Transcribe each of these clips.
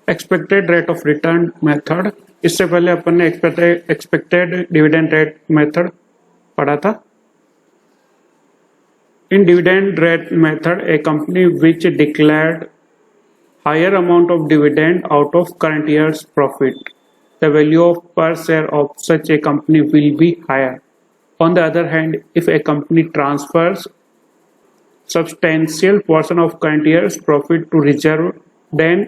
Expected rate of return method. इससे पहले अपन ने एक्सपेक्टेड डिविडेंड रेट मेथड पढ़ा था। In dividend rate method a company which declared higher amount of dividend out of current year's profit, the value of per share of such a company will be higher. On the other hand, if a company transfers substantial portion of current year's profit to reserve, then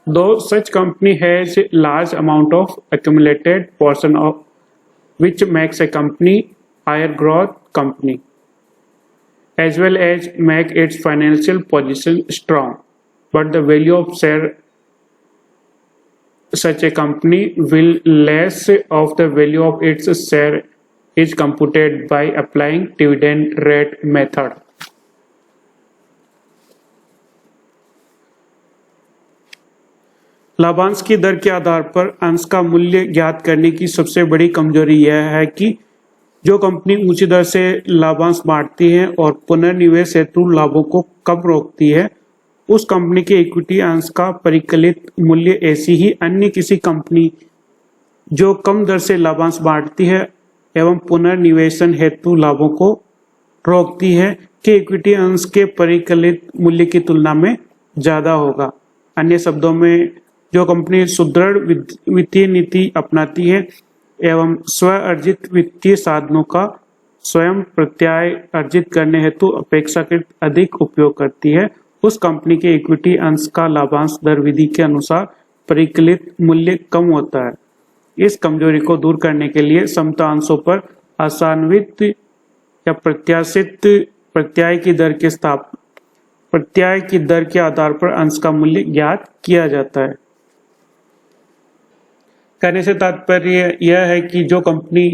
though such company has a large amount of accumulated portion of which makes a company higher growth company as well as make its financial position strong. But the value of share such a company will less of the value of its share is computed by applying dividend rate method. लाभांश की दर के आधार पर अंश का मूल्य ज्ञात करने की सबसे बड़ी कमजोरी यह है कि जो कंपनी ऊंची दर से लाभांश बांटती है और पुनर्निवेश हेतु लाभों को कम रोकती है, उस कंपनी के इक्विटी अंश का परिकलित मूल्य ऐसी ही अन्य किसी कंपनी जो कम दर से लाभांश बांटती है एवं पुनर्निवेशन हेतु लाभों को रोकती है कि इक्विटी अंश के परिकलित मूल्य की तुलना में ज्यादा होगा। अन्य शब्दों में, जो कंपनी सुदृढ़ वित्तीय नीति अपनाती है एवं स्व अर्जित वित्तीय साधनों का स्वयं प्रत्याय अर्जित करने हेतु अपेक्षाकृत अधिक उपयोग करती है, उस कंपनी के इक्विटी अंश का लाभांश दर विधि के अनुसार परिकलित मूल्य कम होता है। इस कमजोरी को दूर करने के लिए समता अंशों पर आशान्वित या प्रत्याशित प्रत्याय की दर के आधार पर अंश का मूल्य ज्ञात किया जाता है। कहने से तात्पर्य यह है कि जो कंपनी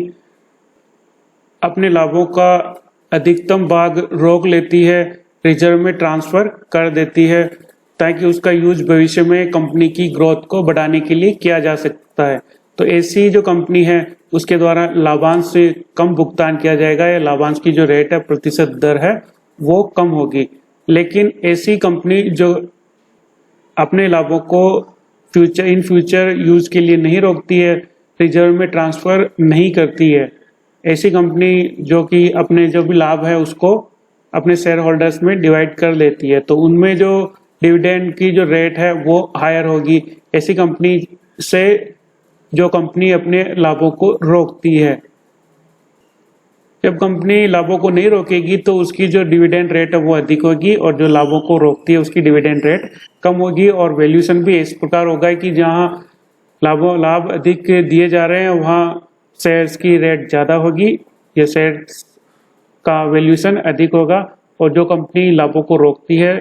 अपने लाभों का अधिकतम भाग रोक लेती है, रिजर्व में ट्रांसफर कर देती है, ताकि उसका यूज भविष्य में कंपनी की ग्रोथ को बढ़ाने के लिए किया जा सकता है, तो ऐसी जो कंपनी है उसके द्वारा लाभांश से कम भुगतान किया जाएगा या लाभांश की जो रेट है, प्रतिशत दर है, वो कम होगी। लेकिन ऐसी कंपनी जो अपने लाभों को इन फ्यूचर यूज के लिए नहीं रोकती है, रिजर्व में ट्रांसफर नहीं करती है, ऐसी कंपनी जो कि अपने जो भी लाभ है उसको अपने शेयर होल्डर्स में डिवाइड कर लेती है, तो उनमें जो डिविडेंड की जो रेट है वो हायर होगी। ऐसी कंपनी से जो कंपनी अपने लाभों को रोकती है, जब कंपनी लाभों को नहीं रोकेगी तो उसकी जो डिविडेंड रेट है वो अधिक होगी और जो लाभों को रोकती है उसकी डिविडेंड रेट कम होगी। और वैल्यूएशन भी इस प्रकार होगा कि जहां लाभ अधिक दिए जा रहे हैं वहां शेयर्स की रेट ज्यादा होगी या शेयर्स का वैल्यूएशन अधिक होगा, और जो कंपनी लाभों को रोकती है,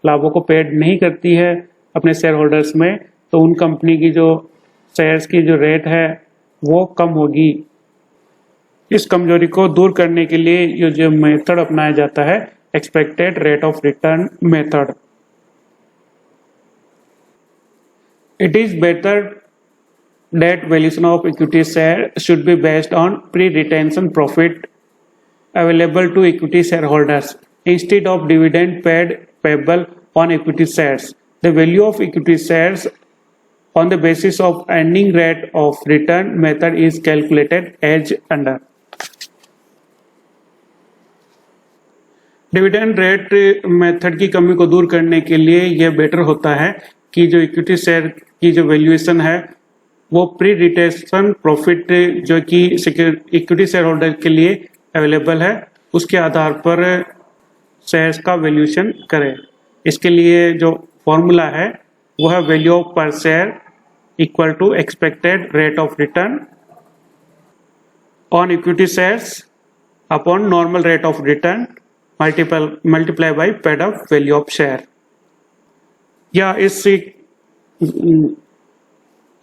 लाभों को पेड नहीं करती है अपने शेयर होल्डर्स में, तो उन कंपनी की जो शेयर्स की जो रेट है वो कम होगी। इस कमजोरी को दूर करने के लिए ये जो मेथड अपनाया जाता है, expected rate of return method. It is better that valuation of equity share should be based on pre-retention profit available to equity shareholders instead of dividend payable on equity shares. The value of equity shares on the basis of earning rate of return method is calculated as under. Dividend rate method की कमी को दूर करने के लिए यह better होता है कि जो इक्विटी शेयर की जो वैल्यूएशन है वो प्री रिटेंशन प्रॉफिट जो कि इक्विटी शेयर होल्डर के लिए अवेलेबल है उसके आधार पर शेयर्स का वैल्यूएशन करें। इसके लिए जो फॉर्मूला है वो है value of par share equal to expected rate of return on equity shares upon normal rate of return multiply by paid up value of share. या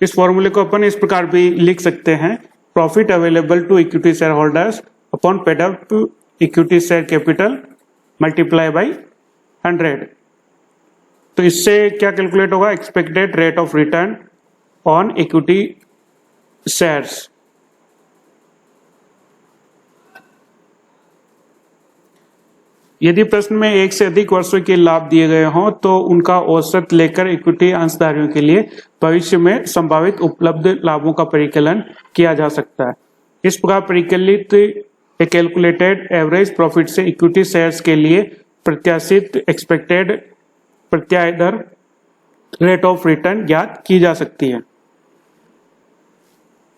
इस फॉर्मूले को अपन इस प्रकार भी लिख सकते हैं, profit available to equity share holders upon paid up equity share capital multiply by 100। तो इससे क्या कैलकुलेट होगा, expected rate of return on equity shares. यदि प्रश्न में एक से अधिक वर्षों के लाभ दिए गए हों तो उनका औसत लेकर इक्विटी अंशधारियों के लिए भविष्य में संभावित उपलब्ध लाभों का परिकलन किया जा सकता है। इस प्रकार परिकलित कैलकुलेटेड एवरेज प्रॉफिट से इक्विटी शेयर्स के लिए प्रत्याशित एक्सपेक्टेड प्रत्याय दर रेट ऑफ रिटर्न ज्ञात की जा सकती है।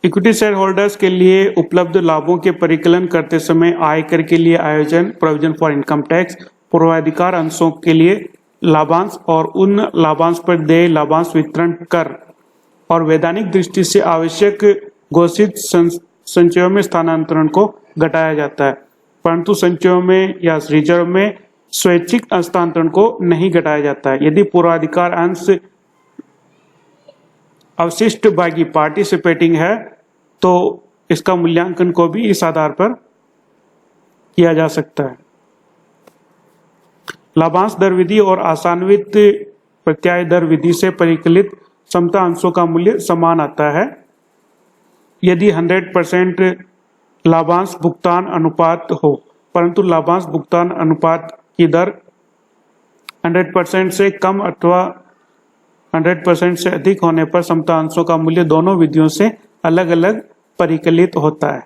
इक्विटी शेयर होल्डर्स के लिए उपलब्ध लाभों के परिकलन करते समय आयकर के लिए आयोजन, प्रोविजन फॉर इनकम टैक्स, पूर्वाधिकार अंशों के लिए लाभांश और उन लाभांश पर देय लाभांश वितरण कर और वैधानिक दृष्टि से आवश्यक घोषित संचयों में स्थानांतरण को घटाया जाता है, परंतु संचयों में या रिजर्व में स्वैच्छिक हस्तांतरण को नहीं घटाया जाता है। यदि पूर्वाधिकार अंश अवशिष्ट भागी पार्टिसिपेटिंग है तो इसका मूल्यांकन को भी इस आधार पर किया जा सकता है। लाभांश दर विधि और आसान्वित प्रत्याय दर विधि से परिकलित समता अंशों का मूल्य समान आता है यदि 100% लाभांश भुगतान अनुपात हो, परंतु लाभांश भुगतान अनुपात की दर 100% से कम अथवा 100% से अधिक होने पर समता अंशों का मूल्य दोनों विधियों से अलग अलग परिकलित होता है।